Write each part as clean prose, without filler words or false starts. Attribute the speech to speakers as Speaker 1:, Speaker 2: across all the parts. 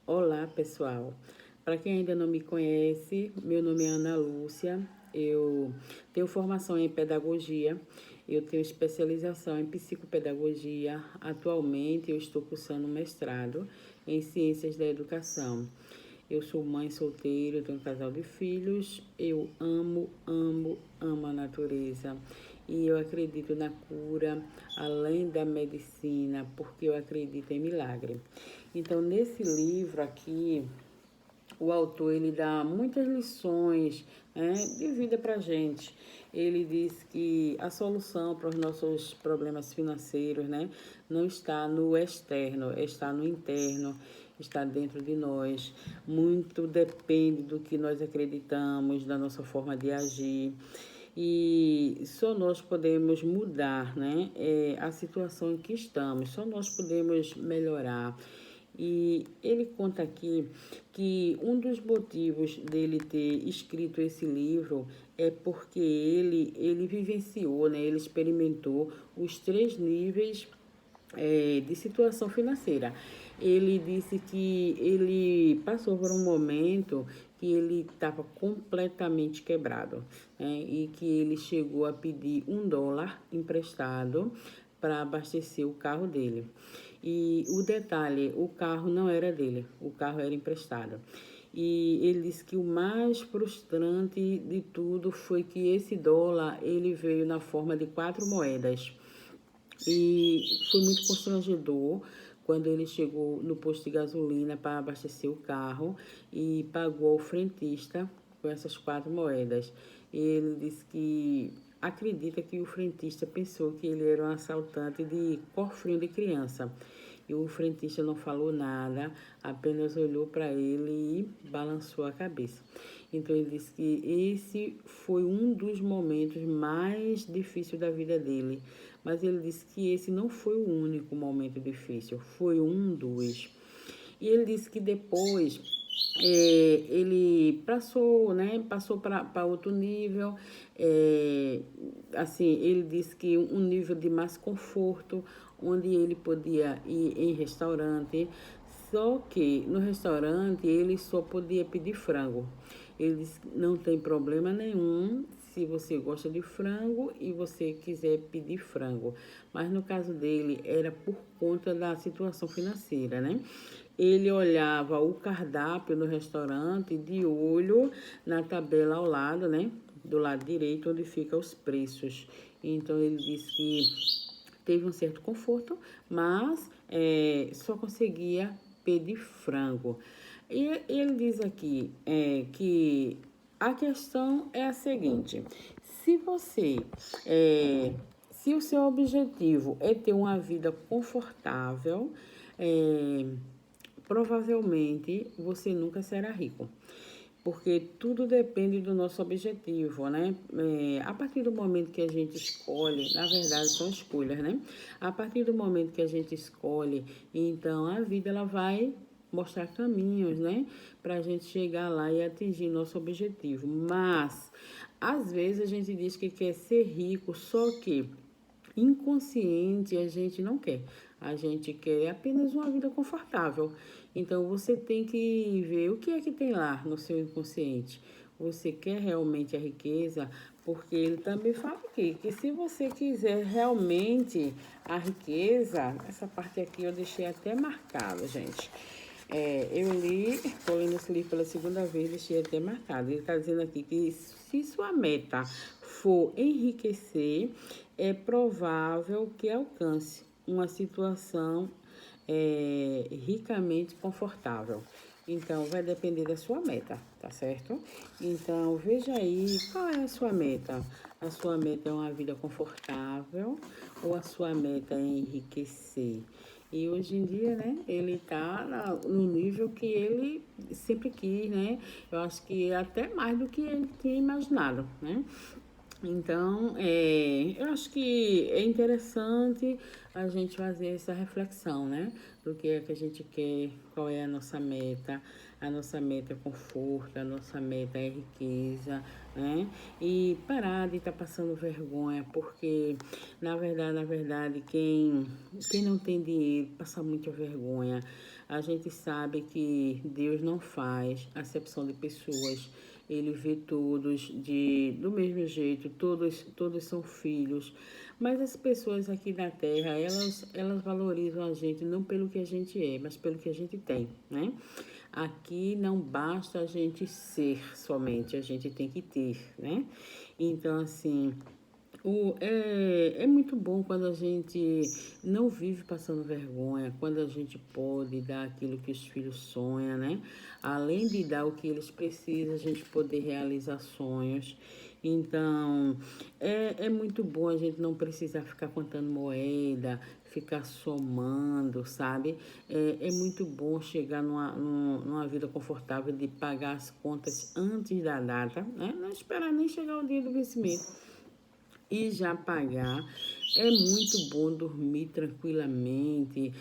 Speaker 1: Olá, pessoal. Para quem ainda não me conhece, meu nome é Ana Lúcia. Eu tenho formação em pedagogia, eu tenho especialização em psicopedagogia. Atualmente, eu estou cursando um mestrado em ciências da educação. Eu sou mãe solteira, eu tenho um casal de filhos. Eu amo a natureza. E eu acredito na cura, além da medicina, porque eu acredito em milagre. Então, nesse livro aqui, o autor ele dá muitas lições, né, de vida para gente. Ele diz que a solução para os nossos problemas financeiros, né, não está no externo, está no interno, está dentro de nós. Muito depende do que nós acreditamos, da nossa forma de agir. E só nós podemos mudar, né, a situação em que estamos, só nós podemos melhorar. E ele conta aqui que um dos motivos dele ter escrito esse livro é porque ele vivenciou, né, ele experimentou os três níveis de situação financeira. Ele disse que ele passou por um momento que ele estava completamente quebrado, né, e que ele chegou a pedir US$ 1 emprestado para abastecer o carro dele. E o detalhe, o carro não era dele, o carro era emprestado. E ele disse que o mais frustrante de tudo foi que esse dólar ele veio na forma de 4 moedas. E foi muito constrangedor quando ele chegou no posto de gasolina para abastecer o carro e pagou ao frentista com essas 4 moedas. Ele disse que acredita que o frentista pensou que ele era um assaltante de cofrinho de criança. E o frentista não falou nada, apenas olhou para ele e balançou a cabeça. Então ele disse que esse foi um dos momentos mais difíceis da vida dele. Mas ele disse que esse não foi o único momento difícil, foi um dos. E ele disse que depois ele passou, né? Passou para outro nível. Assim, ele disse que um nível de mais conforto, onde ele podia ir em restaurante. Só que no restaurante ele só podia pedir frango. Ele disse que não tem problema nenhum se você gosta de frango e você quiser pedir frango. Mas no caso dele era por conta da situação financeira, né? Ele olhava o cardápio no restaurante de olho na tabela ao lado, né? Do lado direito, onde ficam os preços. Então ele disse que teve um certo conforto, mas só conseguia pedir frango. E ele diz aqui que a questão é a seguinte: se você, se o seu objetivo é ter uma vida confortável, provavelmente você nunca será rico. Porque tudo depende do nosso objetivo, né? A partir do momento que a gente escolhe, na verdade são escolhas, né? A partir do momento que a gente escolhe, então a vida ela vai mostrar caminhos, né? Para a gente chegar lá e atingir nosso objetivo. Mas, às vezes a gente diz que quer ser rico, só que inconsciente a gente não quer. A gente quer apenas uma vida confortável. Então você tem que ver o que é que tem lá no seu inconsciente. Você quer realmente a riqueza? Porque ele também fala aqui que se você quiser realmente a riqueza, essa parte aqui eu deixei até marcado, gente. Eu li, estou lendo esse livro pela segunda vez, deixei até marcado. Ele está dizendo aqui que se sua meta for enriquecer, é provável que alcance uma situação ricamente confortável. Então, vai depender da sua meta, tá certo? Então, veja aí qual é a sua meta. A sua meta é uma vida confortável ou a sua meta é enriquecer? E hoje em dia, né, ele tá no nível que ele sempre quis, né? Eu acho que até mais do que ele tinha imaginado, né? Então, eu acho que é interessante a gente fazer essa reflexão, né? Do que é que a gente quer, qual é a nossa meta. A nossa meta é conforto, a nossa meta é riqueza, né? E parar de estar passando vergonha, porque, na verdade, quem não tem dinheiro passa muita vergonha. A gente sabe que Deus não faz acepção de pessoas. Ele vê todos do mesmo jeito, todos são filhos. Mas as pessoas aqui na Terra, elas valorizam a gente não pelo que a gente é, mas pelo que a gente tem, né? Aqui não basta a gente ser somente, a gente tem que ter, né? Então, assim, é muito bom quando a gente não vive passando vergonha, quando a gente pode dar aquilo que os filhos sonham, né? Além de dar o que eles precisam, a gente poder realizar sonhos. Então, é muito bom a gente não precisar ficar contando moeda, ficar somando, sabe? É muito bom chegar numa vida confortável de pagar as contas antes da data, né? Não esperar nem chegar o dia do vencimento e já pagar. É muito bom dormir tranquilamente,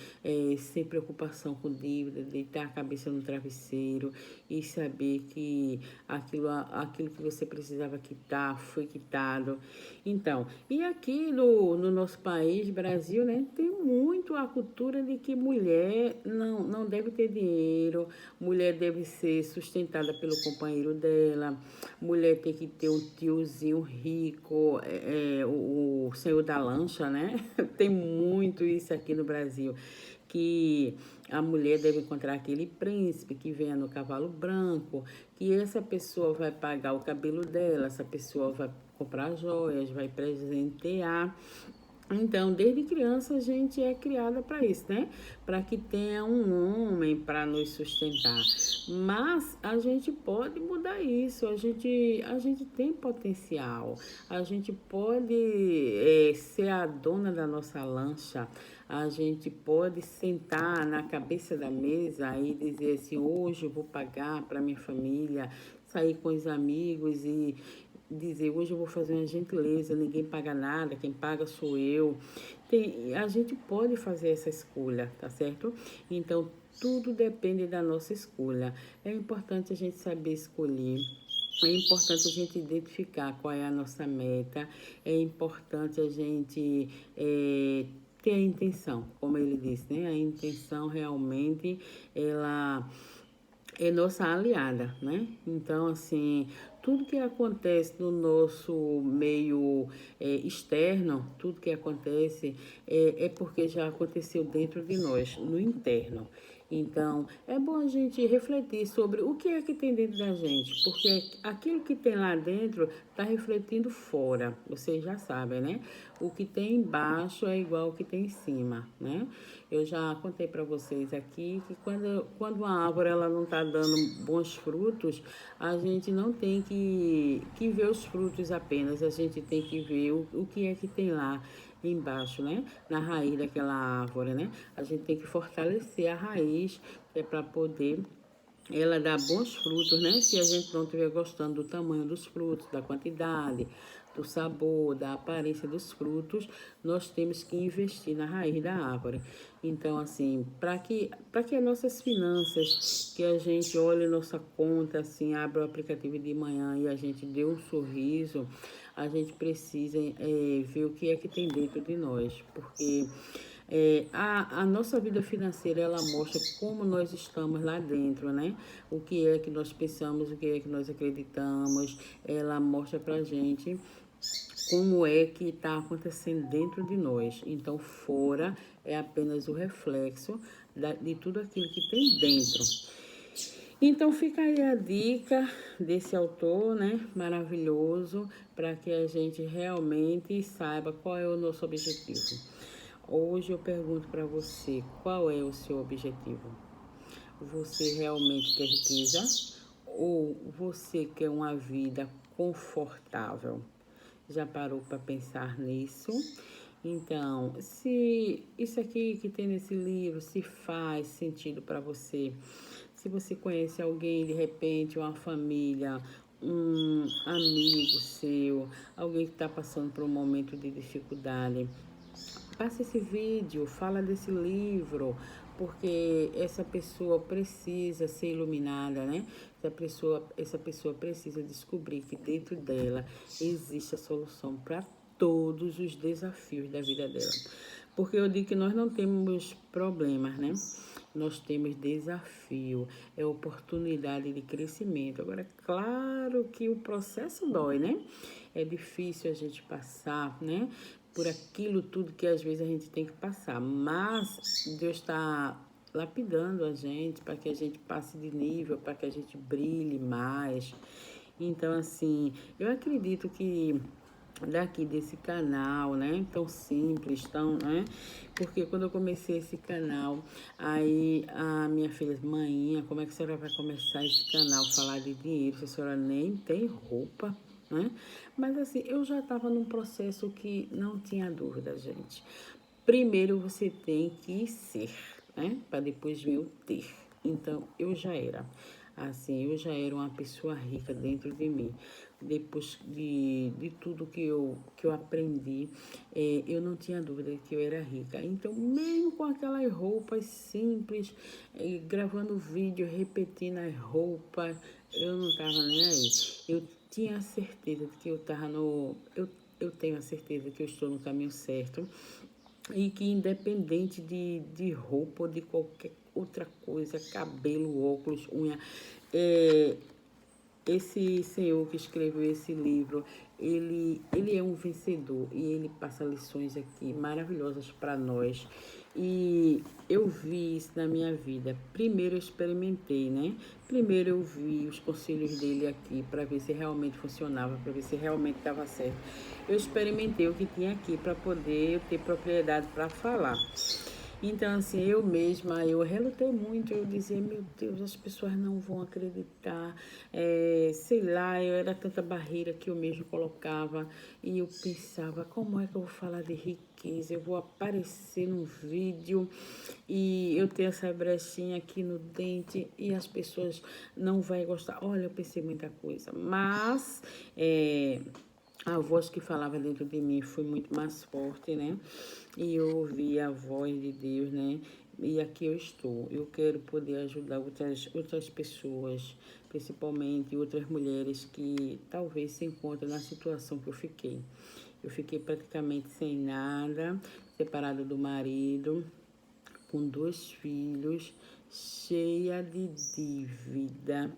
Speaker 1: sem preocupação com dívida, deitar a cabeça no travesseiro e saber que aquilo que você precisava quitar foi quitado. Então, e aqui no nosso país, Brasil, né, tem muito a cultura de que mulher não deve ter dinheiro, mulher deve ser sustentada pelo companheiro dela, mulher tem que ter um tiozinho rico, o senhor da lancha, né? Tem muito isso aqui no Brasil, que a mulher deve encontrar aquele príncipe que venha no cavalo branco, que essa pessoa vai pagar o cabelo dela, essa pessoa vai comprar joias, vai presentear. Então, desde criança a gente é criada para isso, né? Para que tenha um homem para nos sustentar. Mas a gente pode mudar isso, a gente tem potencial, a gente pode ser a dona da nossa lancha, a gente pode sentar na cabeça da mesa e dizer assim: hoje eu vou pagar para minha família, sair com os amigos e dizer, hoje eu vou fazer uma gentileza, ninguém paga nada, quem paga sou eu. A gente pode fazer essa escolha, tá certo? Então, tudo depende da nossa escolha. É importante a gente saber escolher. É importante a gente identificar qual é a nossa meta. É importante a gente ter a intenção, como ele disse, né? A intenção realmente, ela é nossa aliada, né? Então, assim, tudo que acontece no nosso meio externo, tudo que acontece é porque já aconteceu dentro de nós, no interno. Então, é bom a gente refletir sobre o que é que tem dentro da gente, porque aquilo que tem lá dentro está refletindo fora. Vocês já sabem, né? O que tem embaixo é igual ao que tem em cima, né? Eu já contei para vocês aqui que quando uma árvore ela não está dando bons frutos, a gente não tem que ver os frutos apenas, a gente tem que ver o que é que tem lá embaixo, né? Na raiz daquela árvore, né? A gente tem que fortalecer a raiz para poder ela dar bons frutos, né? Se a gente não estiver gostando do tamanho dos frutos, da quantidade, do sabor, da aparência dos frutos, nós temos que investir na raiz da árvore. Então, assim, para que as nossas finanças, que a gente olhe nossa conta, assim, abre o aplicativo de manhã e a gente dê um sorriso, a gente precisa ver o que é que tem dentro de nós, porque a nossa vida financeira, ela mostra como nós estamos lá dentro, né? O que é que nós pensamos, o que é que nós acreditamos, ela mostra pra gente como é que está acontecendo dentro de nós. Então, fora é apenas o reflexo de tudo aquilo que tem dentro. Então, fica aí a dica desse autor, né? Maravilhoso, para que a gente realmente saiba qual é o nosso objetivo. Hoje eu pergunto para você, qual é o seu objetivo? Você realmente quer riqueza ou você quer uma vida confortável? Já parou para pensar nisso? Então, se isso aqui que tem nesse livro se faz sentido para você, se você conhece alguém, de repente, uma família um amigo seu, alguém que está passando por um momento de dificuldade, passa esse vídeo, fala desse livro, porque essa pessoa precisa ser iluminada, né? Essa pessoa precisa descobrir que dentro dela existe a solução para todos os desafios da vida dela. Porque eu digo que nós não temos problemas, né? Nós temos desafio, é oportunidade de crescimento. Agora, claro que o processo dói, né? É difícil a gente passar, né? Por aquilo tudo que às vezes a gente tem que passar. Mas Deus está lapidando a gente para que a gente passe de nível, para que a gente brilhe mais. Então, assim, eu acredito que daqui desse canal, né, tão simples, tão, né, porque quando eu comecei esse canal, aí a minha filha disse, mãinha, como é que a senhora vai começar esse canal, falar de dinheiro, se a senhora nem tem roupa, né? Mas assim, eu já estava num processo que não tinha dúvida, gente. Primeiro você tem que ser, né, para depois vir o ter. Então, eu já era. Assim, eu já era uma pessoa rica dentro de mim. Depois de tudo que eu aprendi, eu não tinha dúvida de que eu era rica. Então, mesmo com aquelas roupas simples, gravando vídeo, repetindo as roupas, eu não estava nem aí. Eu tinha a certeza de que eu estava no... Eu tenho a certeza que eu estou no caminho certo e que independente de roupa ou de qualquer outra coisa, cabelo, óculos, unha, é, esse senhor que escreveu esse livro, ele é um vencedor e ele passa lições aqui maravilhosas para nós. E eu vi isso na minha vida. Primeiro eu experimentei, né? Primeiro eu vi os conselhos dele aqui para ver se realmente funcionava, para ver se realmente estava certo. Eu experimentei o que tinha aqui para poder ter propriedade para falar. Então, assim, eu mesma, eu relutei muito, eu dizia, meu Deus, as pessoas não vão acreditar, sei lá, eu era tanta barreira que eu mesmo colocava, e eu pensava, como é que eu vou falar de riqueza? Eu vou aparecer num vídeo e eu tenho essa brechinha aqui no dente e as pessoas não vão gostar. Olha, eu pensei muita coisa, mas... a voz que falava dentro de mim foi muito mais forte, né? E eu ouvi a voz de Deus, né? E aqui eu estou. Eu quero poder ajudar outras pessoas, principalmente outras mulheres que talvez se encontrem na situação que eu fiquei. Eu fiquei praticamente sem nada, separada do marido, com 2 filhos, cheia de dívida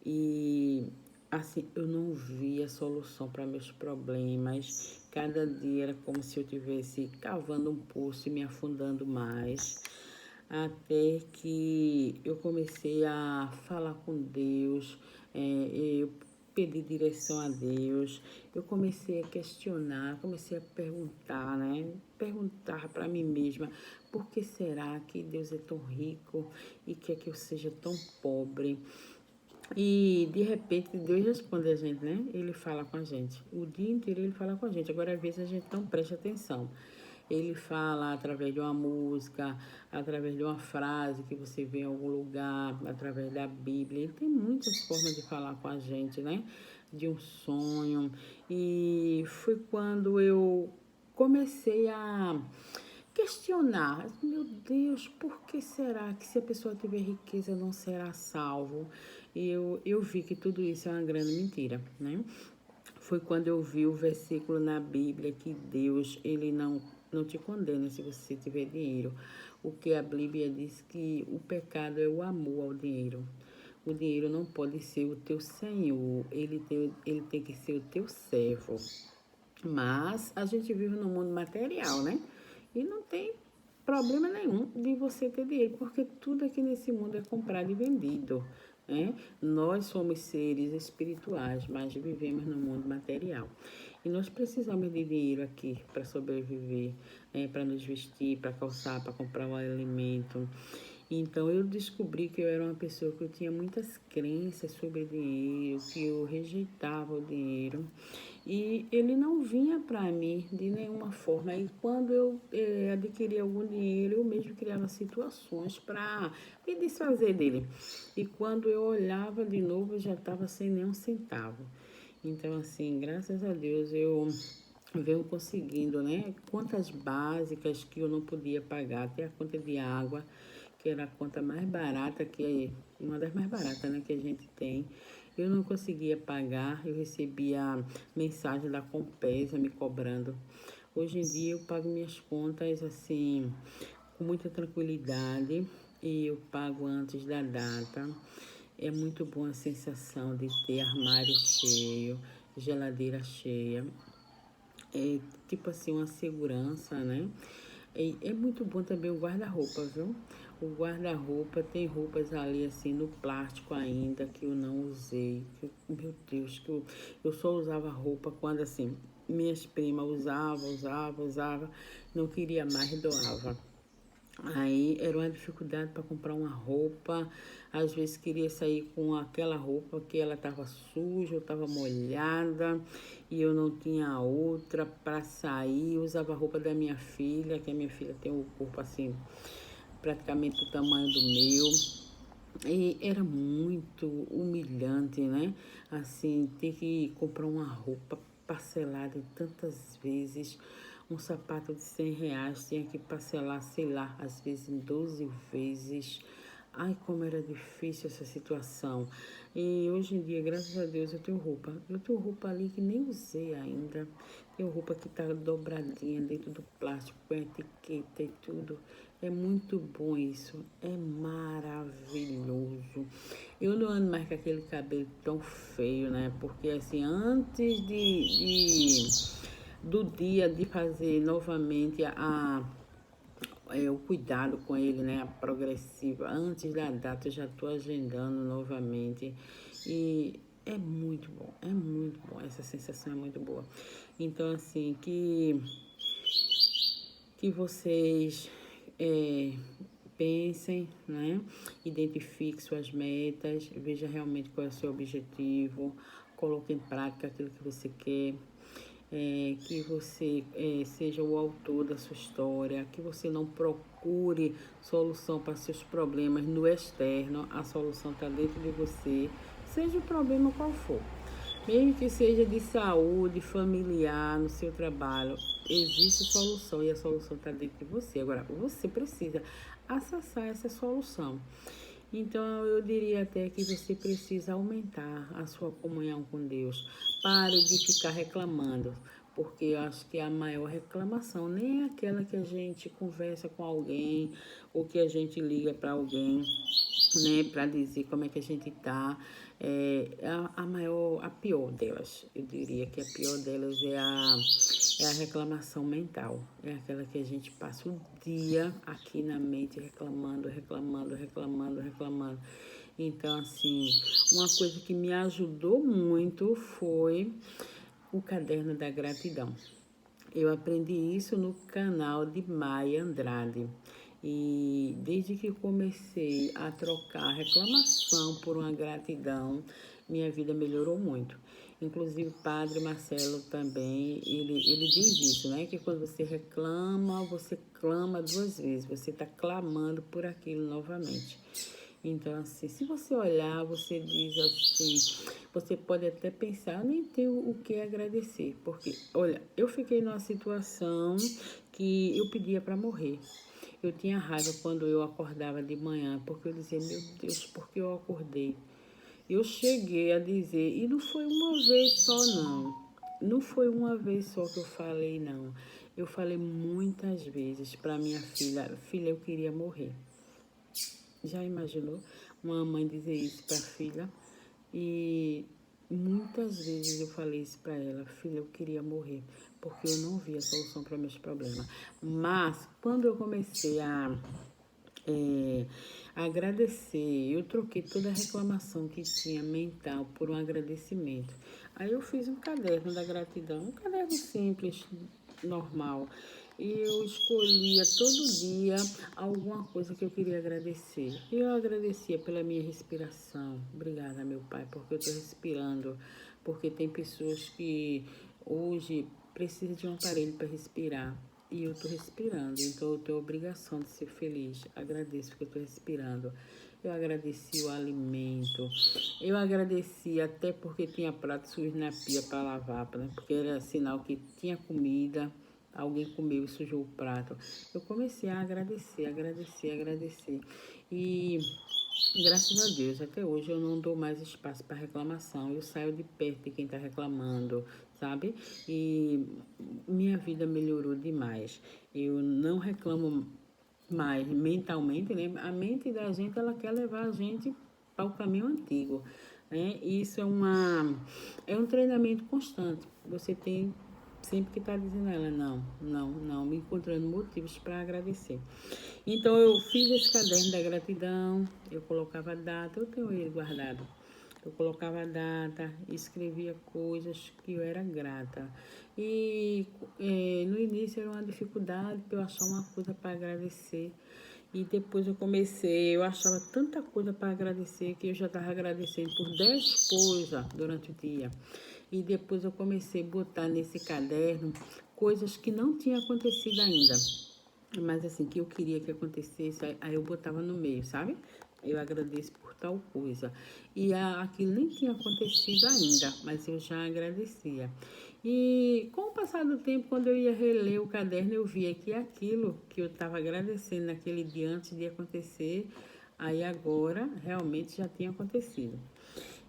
Speaker 1: e assim eu não via solução para meus problemas. Cada dia era como se eu tivesse cavando um poço e me afundando mais. Até que eu comecei a falar com Deus, eu pedi direção a Deus, eu comecei a questionar, comecei a perguntar, né? Perguntar para mim mesma, por que será que Deus é tão rico e quer que eu seja tão pobre? E de repente Deus responde a gente, né? Ele fala com a gente. O dia inteiro ele fala com a gente. Agora, às vezes, a gente não presta atenção. Ele fala através de uma música, através de uma frase que você vê em algum lugar, através da Bíblia. Ele tem muitas formas de falar com a gente, né? De um sonho. E foi quando eu comecei a questionar, meu Deus, por que será que se a pessoa tiver riqueza não será salvo? E eu vi que tudo isso é uma grande mentira, né? Foi quando eu vi o versículo na Bíblia que Deus, ele não te condena se você tiver dinheiro. O que a Bíblia diz que o pecado é o amor ao dinheiro. O dinheiro não pode ser o teu senhor, ele tem que ser o teu servo. Mas a gente vive num mundo material, né? E não tem problema nenhum de você ter dinheiro, porque tudo aqui nesse mundo é comprado e vendido, né? Nós somos seres espirituais, mas vivemos no mundo material. E nós precisamos de dinheiro aqui para sobreviver, para nos vestir, para calçar, para comprar um alimento. Então, eu descobri que eu era uma pessoa que eu tinha muitas crenças sobre dinheiro, que eu rejeitava o dinheiro. E ele não vinha para mim de nenhuma forma. E quando eu adquiria algum dinheiro, eu mesmo criava situações para me desfazer dele. E quando eu olhava de novo, eu já estava sem nenhum centavo. Então, assim, graças a Deus, eu venho conseguindo, né? Contas básicas que eu não podia pagar, até a conta de água, que era a conta mais barata, que é uma das mais baratas, né, que a gente tem. Eu não conseguia pagar, eu recebia mensagem da Compesa me cobrando. Hoje em dia eu pago minhas contas assim com muita tranquilidade e eu pago antes da data. É muito boa a sensação de ter armário cheio, geladeira cheia. É tipo assim uma segurança, né? É muito bom também o guarda-roupa, viu? O guarda-roupa tem roupas ali assim no plástico ainda que eu não usei. Meu Deus, eu só usava roupa quando assim minhas primas usava, não queria mais, doava. Aí era uma dificuldade para comprar uma roupa. Às vezes queria sair com aquela roupa que ela estava suja, ou estava molhada e eu não tinha outra para sair. Eu usava a roupa da minha filha, que a minha filha tem o corpo assim, praticamente do tamanho do meu. E era muito humilhante, né? Assim, ter que comprar uma roupa parcelada tantas vezes. Um sapato de R$ 100 tinha que parcelar, sei lá, às vezes em 12 vezes. Ai, como era difícil essa situação. E hoje em dia, graças a Deus, eu tenho roupa. Eu tenho roupa ali que nem usei ainda. Tenho roupa que tá dobradinha dentro do plástico, com etiqueta e tudo. É muito bom isso. É maravilhoso. Eu não ando mais com aquele cabelo tão feio, né? Porque assim, antes do dia de fazer novamente o cuidado com ele, né? A progressiva. Antes da data eu já estou agendando novamente. E é muito bom, é muito bom. Essa sensação é muito boa. Então, assim, que vocês pensem, né? Identifique suas metas, veja realmente qual é o seu objetivo, coloque em prática aquilo que você quer. Que você seja o autor da sua história, que você não procure solução para seus problemas no externo, a solução está dentro de você, seja o problema qual for. Mesmo que seja de saúde, familiar, no seu trabalho, existe solução e a solução está dentro de você. Agora, você precisa acessar essa solução. Então, eu diria até que você precisa aumentar a sua comunhão com Deus. Pare de ficar reclamando, porque eu acho que a maior reclamação nem é aquela que a gente conversa com alguém ou que a gente liga para alguém, né, para dizer como é que a gente tá. A pior delas, eu diria que a pior delas é a reclamação mental. É aquela que a gente passa o dia aqui na mente reclamando. Então, assim, uma coisa que me ajudou muito foi o caderno da gratidão. Eu aprendi isso no canal de Maia Andrade. E desde que comecei a trocar reclamação por uma gratidão, minha vida melhorou muito. Inclusive o Padre Marcelo também, ele diz isso, né? Que quando você reclama, você clama duas vezes. Você está clamando por aquilo novamente. Então, assim, se você olhar, você diz assim, você pode até pensar, eu nem tenho o que agradecer, porque, olha, eu fiquei numa situação que eu pedia para morrer. Eu tinha raiva quando eu acordava de manhã, porque eu dizia, meu Deus, por que eu acordei? Eu cheguei a dizer, e não foi uma vez só não, não foi uma vez só que eu falei não. Eu falei muitas vezes para minha filha, eu queria morrer. Já imaginou uma mãe dizer isso para a filha? E muitas vezes eu falei isso para ela, filha, eu queria morrer, porque eu não via solução para meus problemas. Mas quando eu comecei é, a agradecer, eu troquei toda a reclamação que tinha mental por um agradecimento. Aí eu fiz um caderno da gratidão, um caderno simples, normal. e eu escolhia todo dia alguma coisa que eu queria agradecer. E eu agradecia pela minha respiração. Obrigada, meu Pai, porque eu estou respirando. Porque tem pessoas que hoje precisam de um aparelho para respirar. E eu estou respirando, então eu tenho a obrigação de ser feliz. Agradeço porque eu estou respirando. Eu agradeci o alimento. Eu agradeci até porque tinha prato sujo na pia para lavar, né? Porque era sinal que tinha comida, alguém comeu e sujou o prato. Eu comecei a agradecer, agradecer, agradecer. E graças a Deus, até hoje eu não dou mais espaço para reclamação. Eu saio de perto de quem está reclamando, sabe? E minha vida melhorou demais. Eu não reclamo mais mentalmente, né? A mente da gente, ela quer levar a gente para o caminho antigo, né? E isso é um treinamento constante. Você tem sempre que estar dizendo a ela, não, me encontrando motivos para agradecer. Então eu fiz esse caderno da gratidão, eu colocava a data, eu tenho ele guardado. Eu colocava a data, escrevia coisas que eu era grata. E no início era uma dificuldade para eu achar uma coisa para agradecer. E depois eu achava tanta coisa para agradecer que eu já estava agradecendo por 10 coisas durante o dia. E depois eu comecei a botar nesse caderno coisas que não tinham acontecido ainda. Mas assim, que eu queria que acontecesse, aí eu botava no meio, sabe? Eu agradeço por tal coisa. E aquilo nem tinha acontecido ainda, mas eu já agradecia. E com o passar do tempo, quando eu ia reler o caderno, eu via que aquilo que eu estava agradecendo naquele dia antes de acontecer, aí agora realmente já tinha acontecido.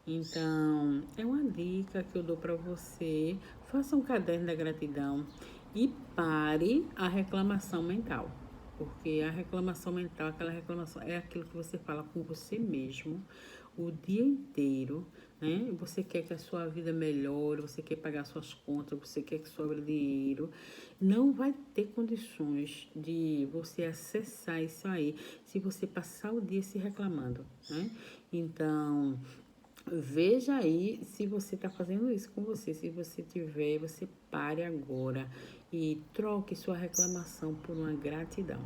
Speaker 1: Então, é uma dica que eu dou para você. Faça um caderno da gratidão e pare a reclamação mental. Porque a reclamação mental, aquela reclamação, é aquilo que você fala com você mesmo o dia inteiro, né? Você quer que a sua vida melhore, você quer pagar suas contas, você quer que sobre dinheiro. Não vai ter condições de você acessar isso aí se você passar o dia se reclamando, né? Então, veja aí se você está fazendo isso com você. Se você tiver, você pare agora e troque sua reclamação por uma gratidão.